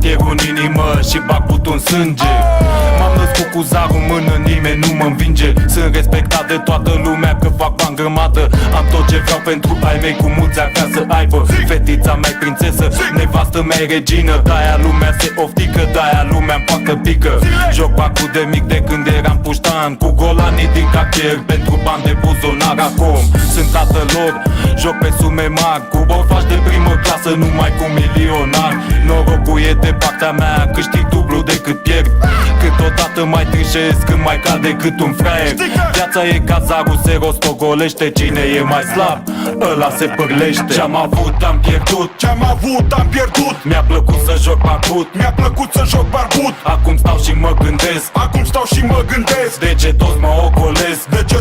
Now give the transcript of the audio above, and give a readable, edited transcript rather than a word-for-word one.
fierul în inimă și bag butul în sânge. M-am născut cu zarul în mână, nimeni nu mă învinge. Sunt respectat de toată lumea că fac bani grămadă. Am tot ce vreau pentru ai mei, cu mulți ar vrea să aibă. Fetița mea prințesă, nevastă mea regină. De-aia lumea se oftică, de-aia lumea împacă pică. Joc bacul de mic de când eram puștan, cu golanii din cartier pentru bani de buzunar. Acum sunt tatăl lor, joc pe sume mari, cu borfași de primă clasă, numai cu milionari. Norocul e de partea mea, câștig dublu decât pierd. Câteodată mai trișez când mai cad decât un fraier. Viața e cazarul, se rostogolește. Cine e mai slab, ăla se pârlește. Ce-am avut, am pierdut. Ce-am avut, am pierdut. Mi-a plăcut să joc barbut. Mi-a plăcut să joc barbut. Acum stau și mă gândesc. Acum stau și mă gândesc. De ce toți mă ocolesc? De ce